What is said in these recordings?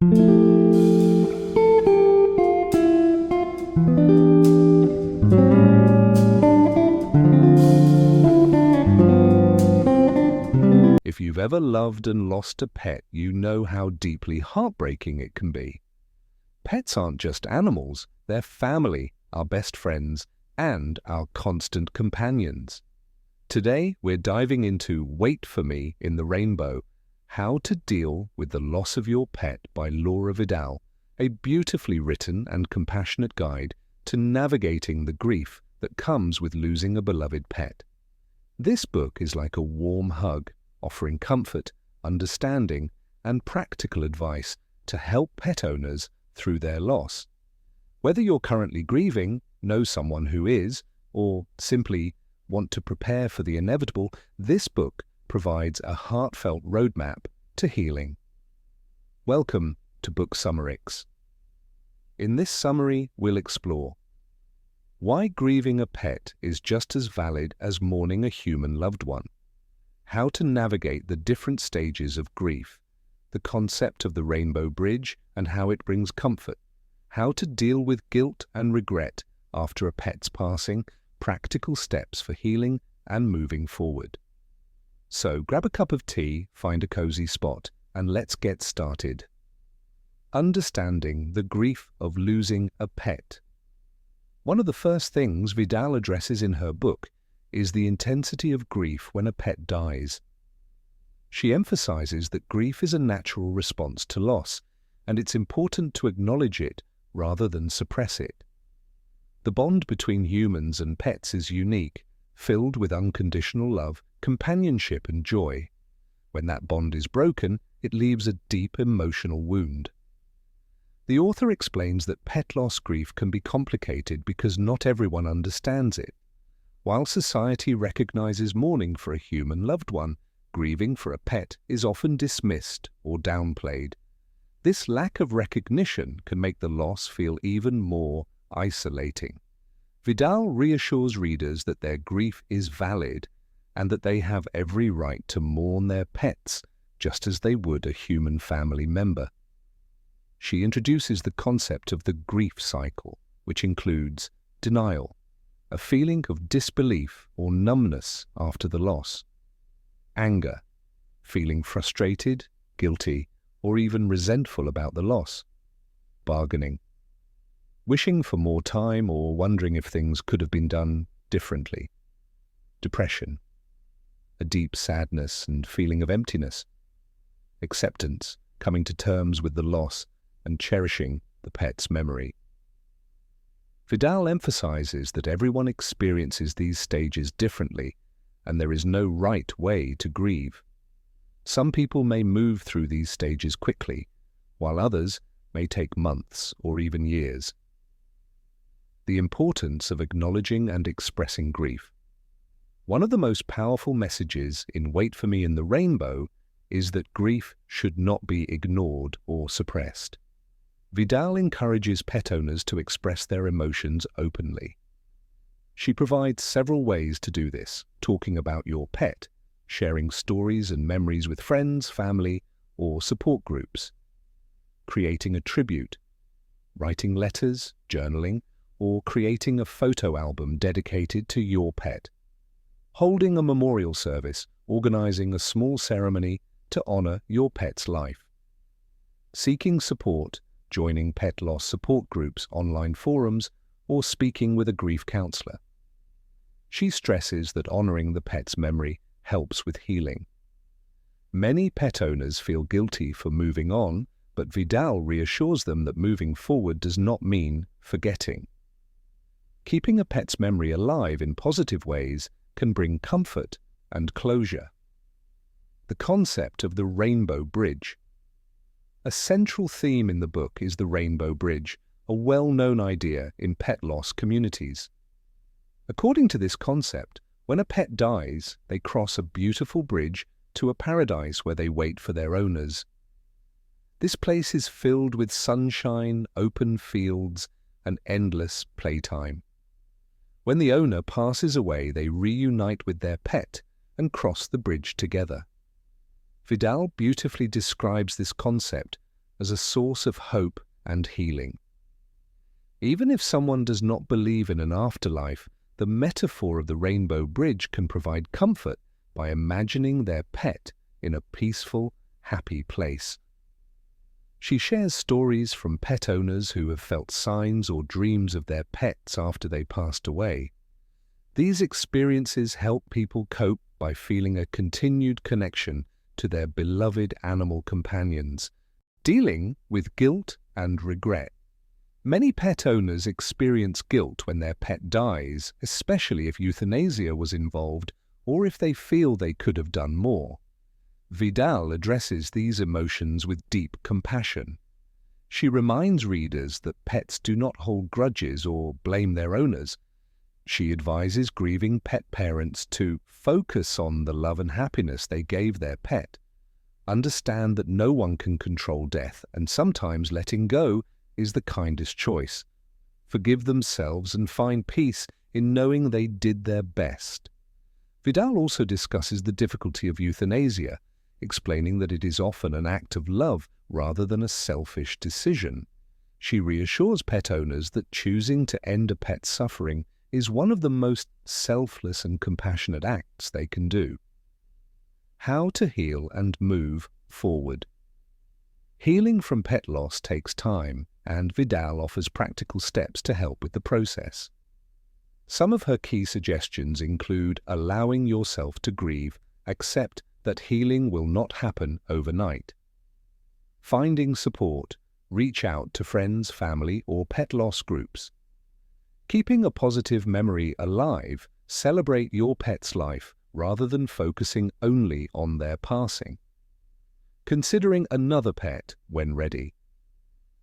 If you've ever loved and lost a pet, you know how deeply heartbreaking it can be. Pets aren't just animals, they're family, our best friends, and our constant companions. Today, we're diving into Wait for Me in the Rainbow, How to Deal with the Loss of Your Pet by Laura Vidal, a beautifully written and compassionate guide to navigating the grief that comes with losing a beloved pet. This book is like a warm hug, offering comfort, understanding, and practical advice to help pet owners through their loss. Whether you're currently grieving, know someone who is, or simply want to prepare for the inevitable, this book provides a heartfelt roadmap to healing. Welcome to Book Summerix. In this summary, we'll explore why grieving a pet is just as valid as mourning a human loved one, how to navigate the different stages of grief, the concept of the rainbow bridge and how it brings comfort, how to deal with guilt and regret after a pet's passing, practical steps for healing and moving forward. So grab a cup of tea, find a cozy spot, and let's get started. Understanding the grief of losing a pet. One of the first things Vidal addresses in her book is the intensity of grief when a pet dies. She emphasizes that grief is a natural response to loss, and it's important to acknowledge it rather than suppress it. The bond between humans and pets is unique, filled with unconditional love, companionship, and joy. When that bond is broken, it leaves a deep emotional wound. The author explains that pet loss grief can be complicated because not everyone understands it. While society recognizes mourning for a human loved one, grieving for a pet is often dismissed or downplayed. This lack of recognition can make the loss feel even more isolating. Vidal reassures readers that their grief is valid and that they have every right to mourn their pets just as they would a human family member. She introduces the concept of the grief cycle, which includes denial, a feeling of disbelief or numbness after the loss; anger, feeling frustrated, guilty, or even resentful about the loss; bargaining, wishing for more time or wondering if things could have been done differently; depression, a deep sadness and feeling of emptiness; acceptance, coming to terms with the loss and cherishing the pet's memory. Vidal emphasizes that everyone experiences these stages differently, and there is no right way to grieve. Some people may move through these stages quickly, while others may take months or even years. The importance of acknowledging and expressing grief. One of the most powerful messages in Wait for Me in the Rainbow is that grief should not be ignored or suppressed. Vidal encourages pet owners to express their emotions openly. She provides several ways to do this: talking about your pet, sharing stories and memories with friends, family, or support groups; creating a tribute, writing letters, journaling, or creating a photo album dedicated to your pet; holding a memorial service, organizing a small ceremony to honor your pet's life; seeking support, joining pet loss support groups, online forums, or speaking with a grief counselor. She stresses that honoring the pet's memory helps with healing. Many pet owners feel guilty for moving on, but Vidal reassures them that moving forward does not mean forgetting. Keeping a pet's memory alive in positive ways can bring comfort and closure. The concept of the rainbow bridge. A central theme in the book is the rainbow bridge, a well-known idea in pet loss communities. According to this concept, when a pet dies, they cross a beautiful bridge to a paradise where they wait for their owners. This place is filled with sunshine, open fields, and endless playtime. When the owner passes away, they reunite with their pet and cross the bridge together. Vidal beautifully describes this concept as a source of hope and healing. Even if someone does not believe in an afterlife, the metaphor of the rainbow bridge can provide comfort by imagining their pet in a peaceful, happy place. She shares stories from pet owners who have felt signs or dreams of their pets after they passed away. These experiences help people cope by feeling a continued connection to their beloved animal companions, dealing with guilt and regret. Many pet owners experience guilt when their pet dies, especially if euthanasia was involved or if they feel they could have done more. Vidal addresses these emotions with deep compassion. She reminds readers that pets do not hold grudges or blame their owners. She advises grieving pet parents to focus on the love and happiness they gave their pet. Understand that no one can control death, and sometimes letting go is the kindest choice. Forgive themselves and find peace in knowing they did their best. Vidal also discusses the difficulty of euthanasia, explaining that it is often an act of love rather than a selfish decision. She reassures pet owners that choosing to end a pet's suffering is one of the most selfless and compassionate acts they can do. How to heal and move forward. Healing from pet loss takes time, and Vidal offers practical steps to help with the process. Some of her key suggestions include allowing yourself to grieve, accept that healing will not happen overnight. Finding support, reach out to friends, family, or pet loss groups. Keeping a positive memory alive, celebrate your pet's life rather than focusing only on their passing. Considering another pet when ready.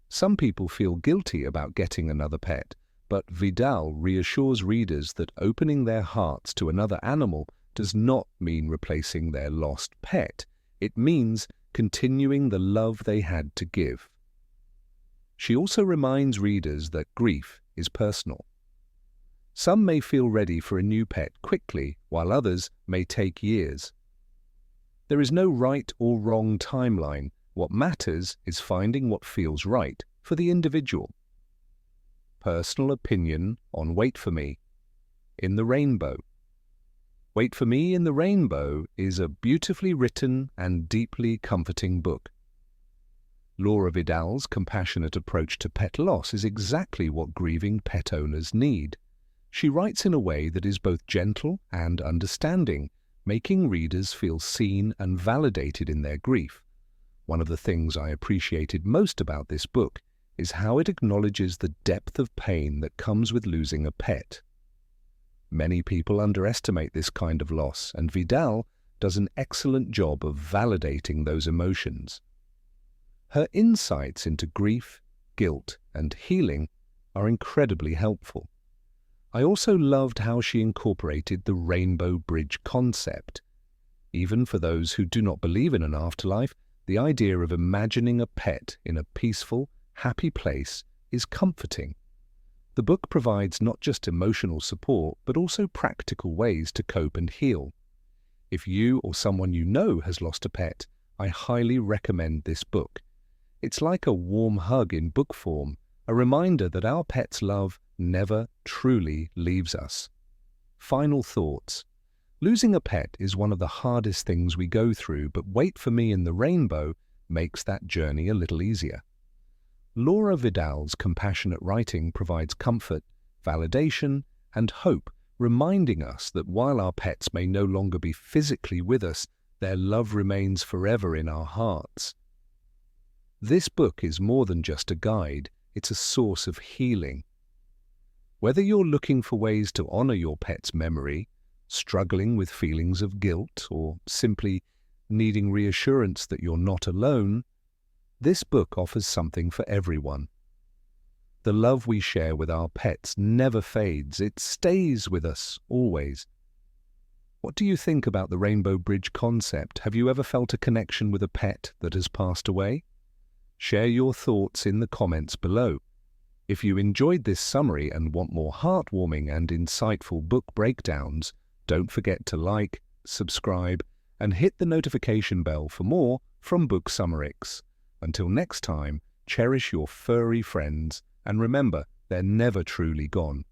Some people feel guilty about getting another pet, but Vidal reassures readers that opening their hearts to another animal does not mean replacing their lost pet. It means continuing the love they had to give. She also reminds readers that grief is personal. Some may feel ready for a new pet quickly, while others may take years. There is no right or wrong timeline. What matters is finding what feels right for the individual. Personal opinion on Wait For Me in the Rainbow. Wait For Me in the Rainbow is a beautifully written and deeply comforting book. Laura Vidal's compassionate approach to pet loss is exactly what grieving pet owners need. She writes in a way that is both gentle and understanding, making readers feel seen and validated in their grief. One of the things I appreciated most about this book is how it acknowledges the depth of pain that comes with losing a pet. Many people underestimate this kind of loss, and Vidal does an excellent job of validating those emotions. Her insights into grief, guilt, and healing are incredibly helpful. I also loved how she incorporated the rainbow bridge concept. Even for those who do not believe in an afterlife, the idea of imagining a pet in a peaceful, happy place is comforting. The book provides not just emotional support, but also practical ways to cope and heal. If you or someone you know has lost a pet, I highly recommend this book. It's like a warm hug in book form, a reminder that our pet's love never truly leaves us. Final thoughts. Losing a pet is one of the hardest things we go through, but Wait For Me in the Rainbow makes that journey a little easier. Laura Vidal's compassionate writing provides comfort, validation, and hope, reminding us that while our pets may no longer be physically with us, their love remains forever in our hearts. This book is more than just a guide, it's a source of healing. Whether you're looking for ways to honor your pet's memory, struggling with feelings of guilt, or simply needing reassurance that you're not alone, this book offers something for everyone. The love we share with our pets never fades, it stays with us always. What do you think about the Rainbow Bridge concept? Have you ever felt a connection with a pet that has passed away? Share your thoughts in the comments below. If you enjoyed this summary and want more heartwarming and insightful book breakdowns, don't forget to like, subscribe, and hit the notification bell for more from Book Summerix. Until next time, cherish your furry friends and remember, they're never truly gone.